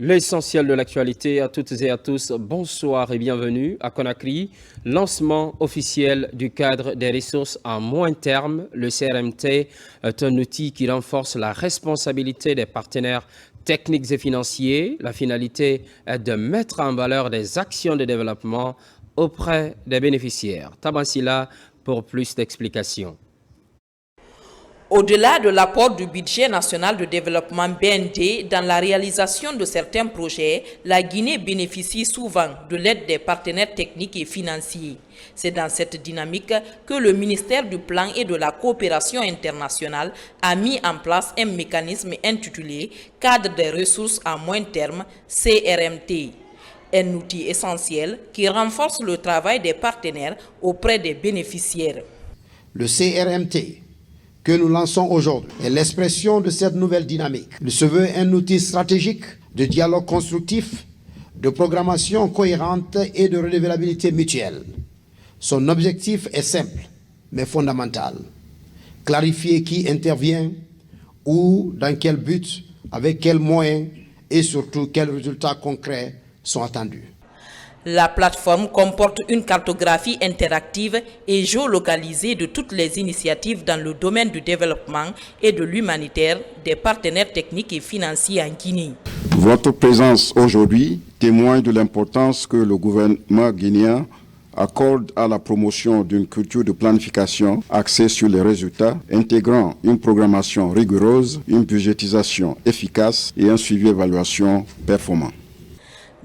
L'essentiel de l'actualité à toutes et à tous, bonsoir et bienvenue à Conakry. Lancement officiel du cadre des ressources à moyen terme. Le CRMT est un outil qui renforce la responsabilité des partenaires techniques et financiers. La finalité est de mettre en valeur des actions de développement auprès des bénéficiaires. Tabassila pour plus d'explications. Au-delà de l'apport du budget national de développement BND dans la réalisation de certains projets, la Guinée bénéficie souvent de l'aide des partenaires techniques et financiers. C'est dans cette dynamique que le ministère du Plan et de la Coopération internationale a mis en place un mécanisme intitulé Cadre des ressources à moyen terme, CRMT. Un outil essentiel qui renforce le travail des partenaires auprès des bénéficiaires. Le CRMT que nous lançons aujourd'hui est l'expression de cette nouvelle dynamique. Il se veut un outil stratégique de dialogue constructif, de programmation cohérente et de redevabilité mutuelle. Son objectif est simple, mais fondamental. Clarifier qui intervient, où, dans quel but, avec quels moyens et surtout quels résultats concrets sont attendus. La plateforme comporte une cartographie interactive et géolocalisée de toutes les initiatives dans le domaine du développement et de l'humanitaire des partenaires techniques et financiers en Guinée. Votre présence aujourd'hui témoigne de l'importance que le gouvernement guinéen accorde à la promotion d'une culture de planification axée sur les résultats, intégrant une programmation rigoureuse, une budgétisation efficace et un suivi d'évaluation performant.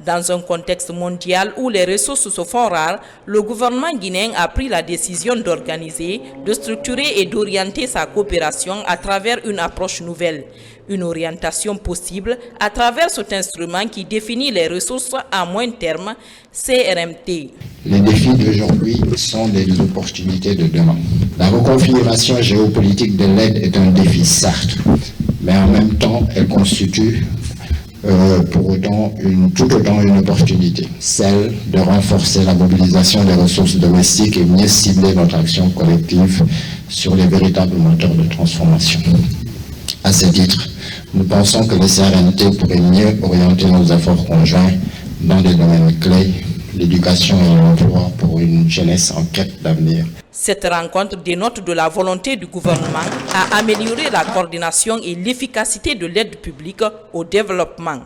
Dans un contexte mondial où les ressources se font rares, le gouvernement guinéen a pris la décision d'organiser, de structurer et d'orienter sa coopération à travers une approche nouvelle. Une orientation possible à travers cet instrument qui définit les ressources à moyen terme, CRMT. Les défis d'aujourd'hui sont des opportunités de demain. La reconfiguration géopolitique de l'aide est un défi, certes, mais en même temps, elle constitue pour autant tout autant une opportunité, celle de renforcer la mobilisation des ressources domestiques et mieux cibler notre action collective sur les véritables moteurs de transformation. À ce titre, nous pensons que le CRMT pourrait mieux orienter nos efforts conjoints dans des domaines clés, l'éducation et l'emploi pour une jeunesse en quête d'avenir. Cette rencontre dénote de la volonté du gouvernement à améliorer la coordination et l'efficacité de l'aide publique au développement.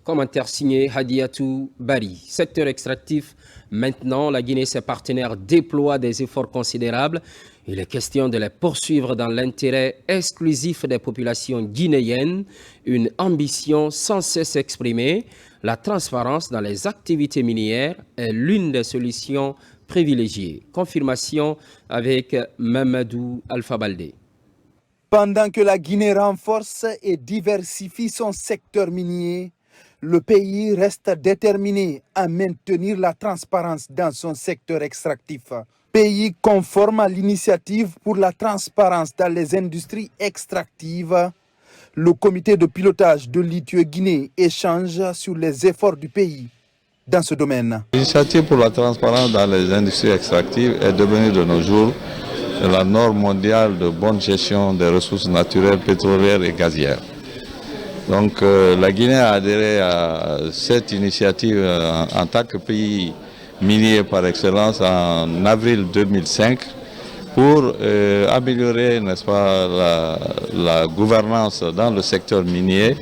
Commentaire signé Hadiatou Bari. Secteur extractif, maintenant la Guinée et ses partenaires déploient des efforts considérables. Il est question de les poursuivre dans l'intérêt exclusif des populations guinéennes, une ambition sans cesse exprimée. La transparence dans les activités minières est l'une des solutions privilégiées. Confirmation avec Mamadou Alpha Baldé. Pendant que la Guinée renforce et diversifie son secteur minier, le pays reste déterminé à maintenir la transparence dans son secteur extractif. Pays conforme à l'initiative pour la transparence dans les industries extractives, le comité de pilotage de l'ITIE-Guinée échange sur les efforts du pays dans ce domaine. L'initiative pour la transparence dans les industries extractives est devenue de nos jours la norme mondiale de bonne gestion des ressources naturelles, pétrolières et gazières. Donc la Guinée a adhéré à cette initiative en tant que pays minier par excellence en avril 2005 pour améliorer, n'est-ce pas, la gouvernance dans le secteur minier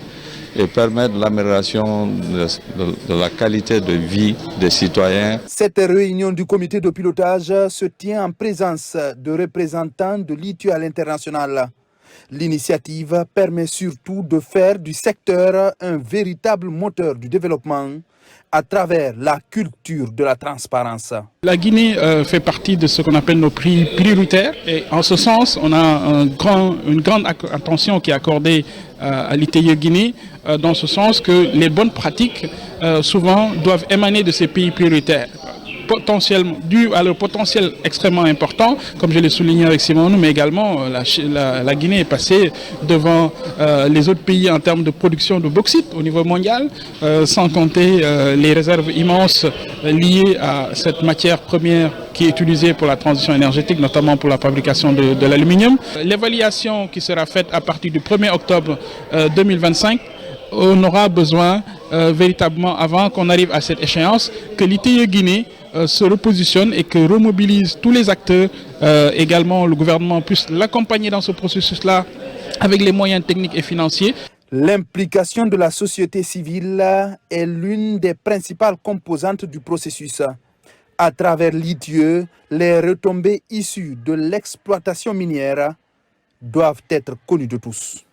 et permettre l'amélioration de la qualité de vie des citoyens. Cette réunion du comité de pilotage se tient en présence de représentants de l'ITIE à l'international. L'initiative permet surtout de faire du secteur un véritable moteur du développement à travers la culture de la transparence. La Guinée fait partie de ce qu'on appelle nos prix prioritaires et en ce sens, on a une grande attention qui est accordée à l'ITIE Guinée dans ce sens que les bonnes pratiques souvent doivent émaner de ces pays prioritaires. Potentiellement, dû à leur potentiel extrêmement important, comme je l'ai souligné avec Simon, mais également la Guinée est passée devant les autres pays en termes de production de bauxite au niveau mondial, sans compter les réserves immenses liées à cette matière première qui est utilisée pour la transition énergétique, notamment pour la fabrication de l'aluminium. L'évaluation qui sera faite à partir du 1er octobre 2025 on aura besoin véritablement, avant qu'on arrive à cette échéance, que l'ITIE Guinée se repositionne et que remobilise tous les acteurs. Également, le gouvernement puisse l'accompagner dans ce processus-là avec les moyens techniques et financiers. L'implication de la société civile est l'une des principales composantes du processus. À travers l'ITIE, les retombées issues de l'exploitation minière doivent être connues de tous.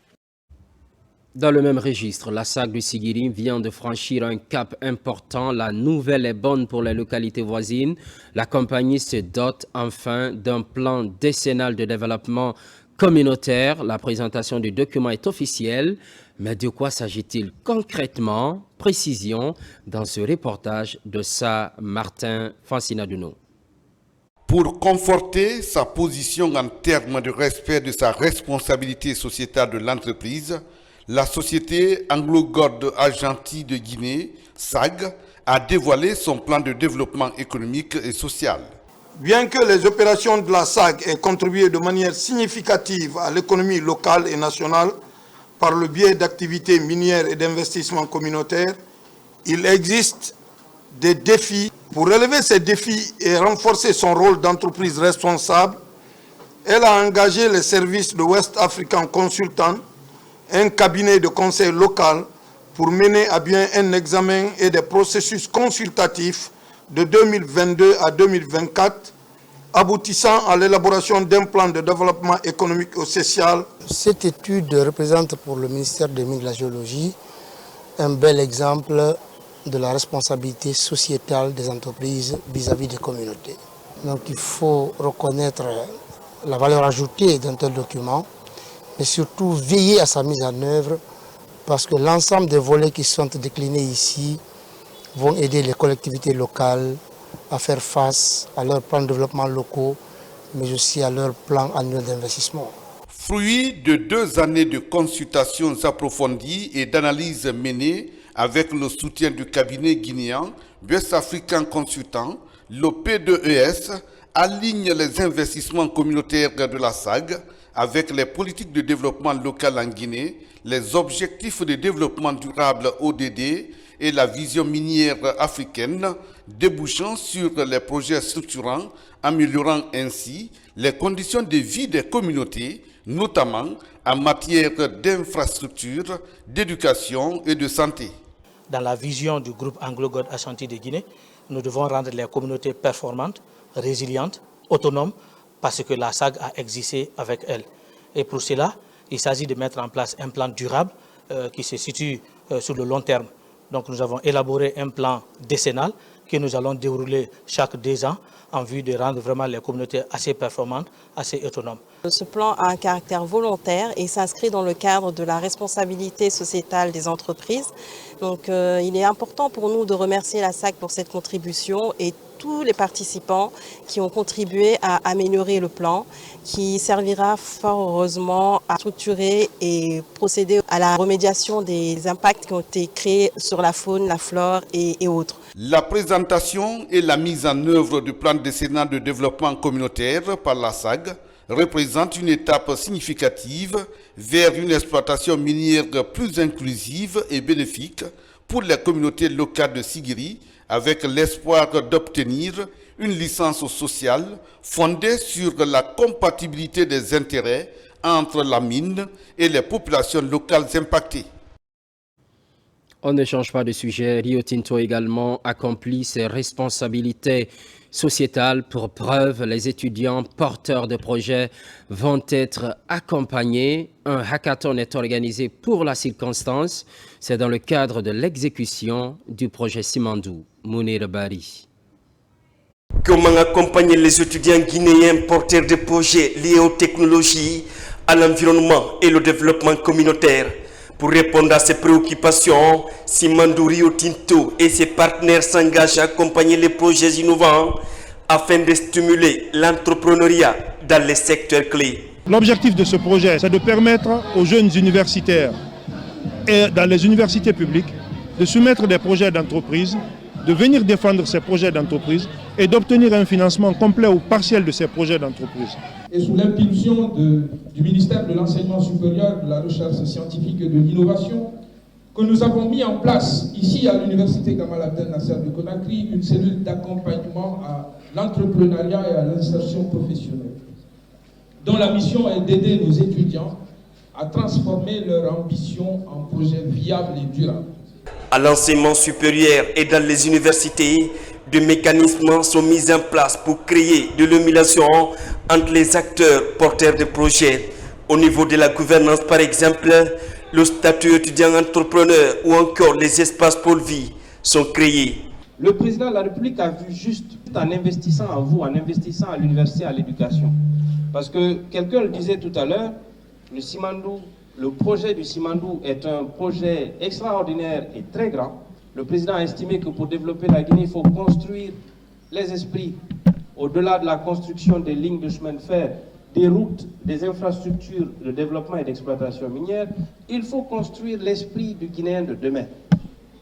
Dans le même registre, la SAG du Sigiri vient de franchir un cap important. La nouvelle est bonne pour les localités voisines. La compagnie se dote enfin d'un plan décennal de développement communautaire. La présentation du document est officielle. Mais de quoi s'agit-il concrètement? Précision dans ce reportage de Martin Fancinadouno. Pour conforter sa position en termes de respect de sa responsabilité sociétale de l'entreprise, la société Anglo-Gold Argentie de Guinée, SAG, a dévoilé son plan de développement économique et social. Bien que les opérations de la SAG aient contribué de manière significative à l'économie locale et nationale par le biais d'activités minières et d'investissements communautaires, il existe des défis. Pour relever ces défis et renforcer son rôle d'entreprise responsable, elle a engagé les services de West African Consultant, un cabinet de conseil local, pour mener à bien un examen et des processus consultatifs de 2022 à 2024, aboutissant à l'élaboration d'un plan de développement économique et social. Cette étude représente pour le ministère des Mines et de la Géologie un bel exemple de la responsabilité sociétale des entreprises vis-à-vis des communautés. Donc il faut reconnaître la valeur ajoutée d'un tel document, mais surtout veiller à sa mise en œuvre, parce que l'ensemble des volets qui sont déclinés ici vont aider les collectivités locales à faire face à leurs plans de développement locaux, mais aussi à leurs plans annuels d'investissement. Fruit de 2 années de consultations approfondies et d'analyses menées avec le soutien du cabinet guinéen West African Consultant, le P2ES aligne les investissements communautaires de la SAG avec les politiques de développement local en Guinée, les objectifs de développement durable ODD et la vision minière africaine, débouchant sur les projets structurants, améliorant ainsi les conditions de vie des communautés, notamment en matière d'infrastructures, d'éducation et de santé. Dans la vision du groupe Anglo-Gold Ashanti de Guinée, nous devons rendre les communautés performantes, résilientes, autonomes, parce que la SAG a existé avec elles. Et pour cela, il s'agit de mettre en place un plan durable qui se situe sur le long terme. Donc nous avons élaboré un plan décennal que nous allons dérouler chaque 2 ans en vue de rendre vraiment les communautés assez performantes, assez autonomes. Ce plan a un caractère volontaire et s'inscrit dans le cadre de la responsabilité sociétale des entreprises. Donc il est important pour nous de remercier la SAG pour cette contribution et tous les participants qui ont contribué à améliorer le plan, qui servira fort heureusement à structurer et procéder à la remédiation des impacts qui ont été créés sur la faune, la flore et autres. La présentation et la mise en œuvre du plan décennal de développement communautaire par la SAG représente une étape significative vers une exploitation minière plus inclusive et bénéfique pour les communautés locales de Sigiri, avec l'espoir d'obtenir une licence sociale fondée sur la compatibilité des intérêts entre la mine et les populations locales impactées. On ne change pas de sujet. Rio Tinto également accomplit ses responsabilités sociétales. Pour preuve, les étudiants porteurs de projets vont être accompagnés. Un hackathon est organisé pour la circonstance. C'est dans le cadre de l'exécution du projet Simandou. Mounir Bari. Comment accompagner les étudiants guinéens porteurs de projets liés aux technologies, à l'environnement et au développement communautaire? Pour répondre à ces préoccupations, Simandou Rio Tinto et ses partenaires s'engagent à accompagner les projets innovants afin de stimuler l'entrepreneuriat dans les secteurs clés. L'objectif de ce projet, c'est de permettre aux jeunes universitaires et dans les universités publiques de soumettre des projets d'entreprise, de venir défendre ces projets d'entreprise et d'obtenir un financement complet ou partiel de ces projets d'entreprise. Et sous l'impulsion du ministère de l'Enseignement supérieur, de la Recherche scientifique et de l'Innovation, que nous avons mis en place ici à l'Université Gamal Abdel Nasser de Conakry une cellule d'accompagnement à l'entrepreneuriat et à l'insertion professionnelle, dont la mission est d'aider nos étudiants à transformer leur ambition en projets viables et durables. À l'enseignement supérieur et dans les universités, des mécanismes sont mis en place pour créer de l'émulation entre les acteurs porteurs de projets. Au niveau de la gouvernance, par exemple, le statut étudiant-entrepreneur ou encore les espaces pour vie sont créés. Le président de la République a vu juste en investissant en vous, en investissant à l'université, à l'éducation. Parce que quelqu'un le disait tout à l'heure, le projet du Simandou est un projet extraordinaire et très grand. Le président a estimé que pour développer la Guinée, il faut construire les esprits. Au-delà de la construction des lignes de chemin de fer, des routes, des infrastructures de développement et d'exploitation minière, il faut construire l'esprit du Guinéen de demain.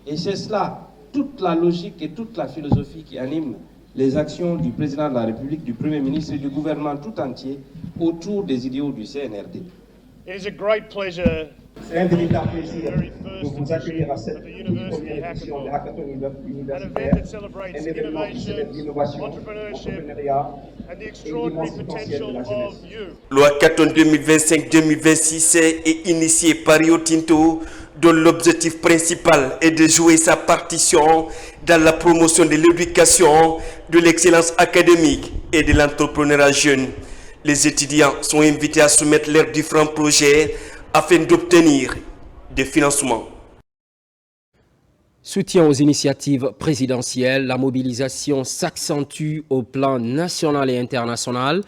Et c'est cela, toute la logique et toute la philosophie qui anime les actions du président de la République, du Premier ministre et du gouvernement tout entier autour des idéaux du CNRD. C'est un véritable plaisir de vous accueillir à cette première édition de Hackathon universitaire, un événement qui célèbre l'innovation, l'entrepreneuriat et l'immense potentiel de la jeunesse. Le Hackathon 2025-2026 est initié par Rio Tinto, dont l'objectif principal est de jouer sa partition dans la promotion de l'éducation, de l'excellence académique et de l'entrepreneuriat jeune. Les étudiants sont invités à soumettre leurs différents projets afin d'obtenir des financements. Soutien aux initiatives présidentielles, la mobilisation s'accentue au plan national et international.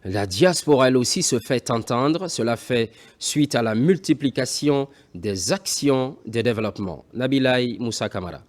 La diaspora, elle aussi, se fait entendre. Cela fait suite à la multiplication des actions de développement. Nabilaï Moussa Kamara.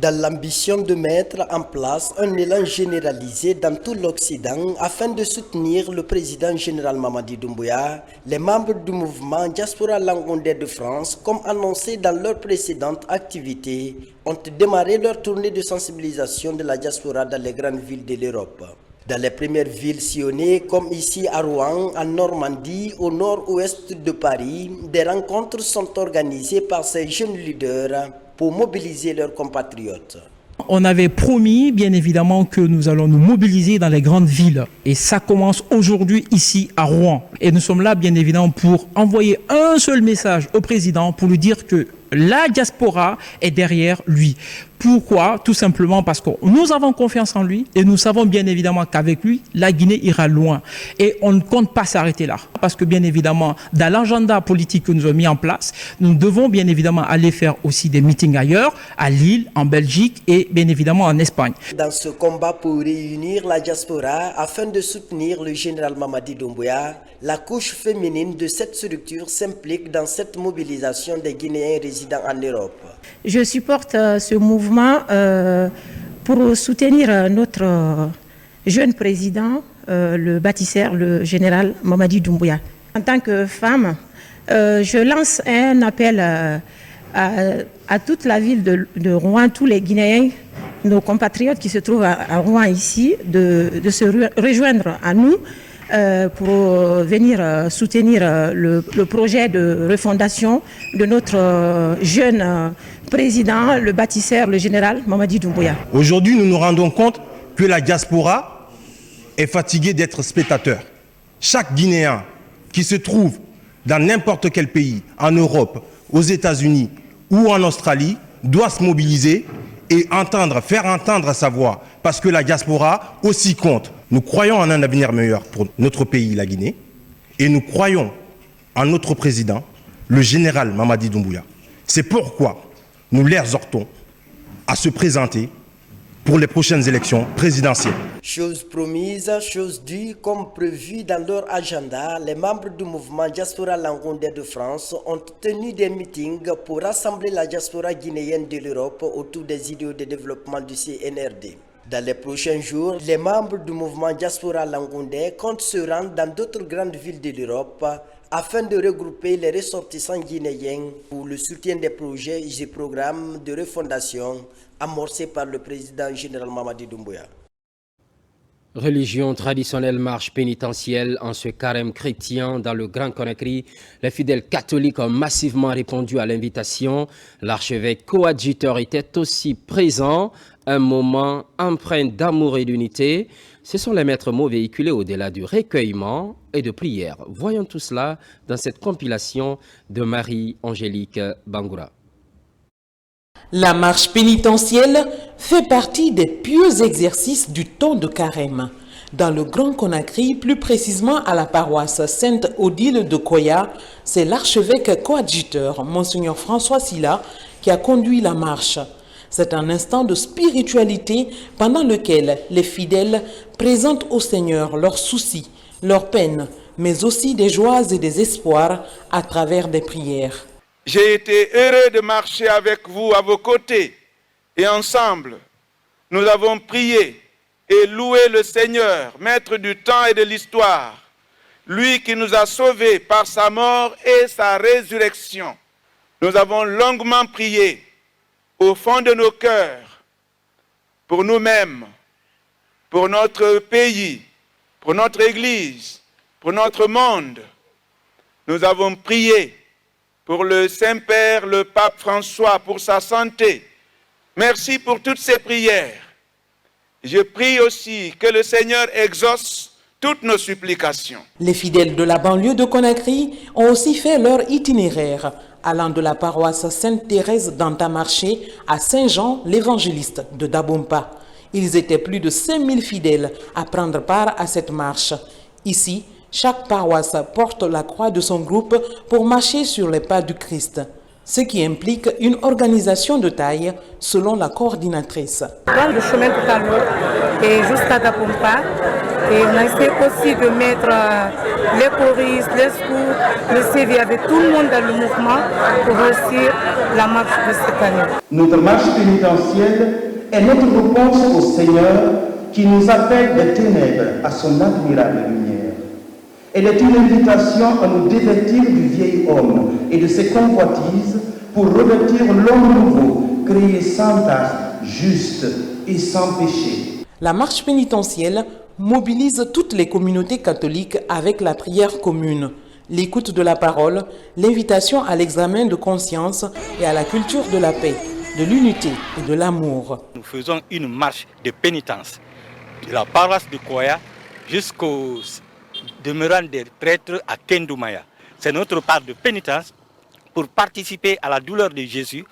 Dans l'ambition de mettre en place un élan généralisé dans tout l'Occident afin de soutenir le président général Mamadi Doumbouya, les membres du mouvement Diaspora Langondais de France, comme annoncé dans leur précédente activité, ont démarré leur tournée de sensibilisation de la diaspora dans les grandes villes de l'Europe. Dans les premières villes sillonnées, comme ici à Rouen, en Normandie, au nord-ouest de Paris, des rencontres sont organisées par ces jeunes leaders pour mobiliser leurs compatriotes. On avait promis, bien évidemment, que nous allons nous mobiliser dans les grandes villes. Et ça commence aujourd'hui ici à Rouen. Et nous sommes là, bien évidemment, pour envoyer un seul message au président pour lui dire que la diaspora est derrière lui. Pourquoi? Tout simplement parce que nous avons confiance en lui et nous savons bien évidemment qu'avec lui, la Guinée ira loin. Et on ne compte pas s'arrêter là. Parce que bien évidemment, dans l'agenda politique que nous avons mis en place, nous devons bien évidemment aller faire aussi des meetings ailleurs, à Lille, en Belgique et bien évidemment en Espagne. Dans ce combat pour réunir la diaspora afin de soutenir le général Mamadi Doumbouya, la couche féminine de cette structure s'implique dans cette mobilisation des Guinéens résidant en Europe. Je supporte ce mouvement pour soutenir notre jeune président, le bâtisseur, le général Mamadi Doumbouya. En tant que femme, je lance un appel à toute la ville de Rouen, tous les Guinéens, nos compatriotes qui se trouvent à Rouen ici, de se rejoindre à nous pour venir soutenir le projet de refondation de notre jeune président, le bâtisseur, le général Mamadi Doumbouya. Aujourd'hui, nous nous rendons compte que la diaspora est fatiguée d'être spectateur. Chaque Guinéen qui se trouve dans n'importe quel pays, en Europe, aux États-Unis ou en Australie, doit se mobiliser et faire entendre sa voix, parce que la diaspora aussi compte. Nous croyons en un avenir meilleur pour notre pays, la Guinée, et nous croyons en notre président, le général Mamadi Doumbouya. C'est pourquoi nous l'exhortons à se présenter pour les prochaines élections présidentielles. Chose promise, chose due, comme prévu dans leur agenda, les membres du mouvement Diaspora Langondais de France ont tenu des meetings pour rassembler la diaspora guinéenne de l'Europe autour des idéaux de développement du CNRD. Dans les prochains jours, les membres du mouvement Diaspora Langondais comptent se rendre dans d'autres grandes villes de l'Europe afin de regrouper les ressortissants guinéens pour le soutien des projets et programmes de refondation amorcés par le président général Mamadi Doumbouya. Religion traditionnelle, marche pénitentielle en ce carême chrétien dans le Grand Conakry. Les fidèles catholiques ont massivement répondu à l'invitation. L'archevêque coadjuteur était aussi présent. Un moment empreint d'amour et d'unité. Ce sont les maîtres mots véhiculés au-delà du recueillement et de prière. Voyons tout cela dans cette compilation de Marie-Angélique Bangoura. La marche pénitentielle fait partie des pieux exercices du temps de carême. Dans le Grand Conakry, plus précisément à la paroisse Sainte-Odile de Koya, c'est l'archevêque coadjuteur, Monseigneur François Silla, qui a conduit la marche. C'est un instant de spiritualité pendant lequel les fidèles présentent au Seigneur leurs soucis, leurs peines, mais aussi des joies et des espoirs à travers des prières. J'ai été heureux de marcher avec vous à vos côtés et ensemble, nous avons prié et loué le Seigneur, maître du temps et de l'histoire, lui qui nous a sauvés par sa mort et sa résurrection. Nous avons longuement prié au fond de nos cœurs, pour nous-mêmes, pour notre pays, pour notre Église, pour notre monde. Nous avons prié pour le Saint-Père, le Pape François, pour sa santé. Merci pour toutes ces prières. Je prie aussi que le Seigneur exauce toutes nos supplications. Les fidèles de la banlieue de Conakry ont aussi fait leur itinéraire, allant de la paroisse Sainte-Thérèse d'Antamarché à Saint-Jean l'Évangéliste de Dabompa. Ils étaient plus de 5000 fidèles à prendre part à cette marche. Ici, chaque paroisse porte la croix de son groupe pour marcher sur les pas du Christ, ce qui implique une organisation de taille selon la coordinatrice. Dans le chemin de Talou et jusqu'à Dabompa, et on a essayé aussi de mettre les choristes, les scouts, le CV avec tout le monde dans le mouvement pour réussir la marche de cette année. Notre marche pénitentielle est notre réponse au Seigneur qui nous appelle des ténèbres à son admirable lumière. Elle est une invitation à nous dévêtir du vieil homme et de ses convoitises pour revêtir l'homme nouveau, créé sans tache, juste et sans péché. La marche pénitentielle mobilise toutes les communautés catholiques avec la prière commune, l'écoute de la parole, l'invitation à l'examen de conscience et à la culture de la paix, de l'unité et de l'amour. Nous faisons une marche de pénitence de la paroisse de Koya jusqu'au demeurant des prêtres à Kendoumaya. C'est notre part de pénitence pour participer à la douleur de Jésus,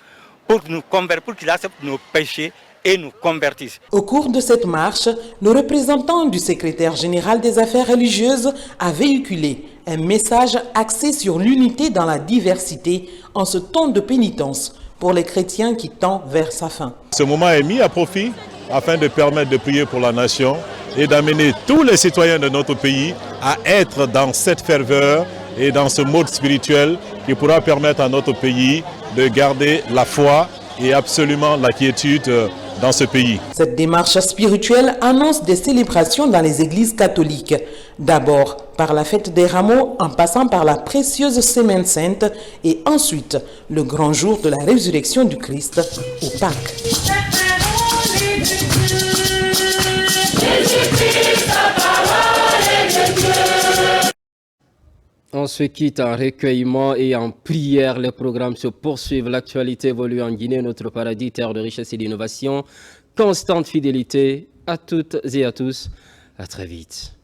pour qu'il accepte nos péchés et nous convertisse. Au cours de cette marche, le représentant du secrétaire général des affaires religieuses a véhiculé un message axé sur l'unité dans la diversité en ce temps de pénitence pour les chrétiens qui tend vers sa fin. Ce moment est mis à profit afin de permettre de prier pour la nation et d'amener tous les citoyens de notre pays à être dans cette ferveur et dans ce mode spirituel qui pourra permettre à notre pays de garder la foi et absolument la quiétude dans ce pays. Cette démarche spirituelle annonce des célébrations dans les églises catholiques. D'abord par la fête des rameaux en passant par la précieuse Semaine Sainte et ensuite le grand jour de la résurrection du Christ au Pâques. On se quitte en recueillement et en prière. Les programmes se poursuivent. L'actualité évolue en Guinée, notre paradis, terre de richesse et d'innovation. Constante fidélité à toutes et à tous. À très vite.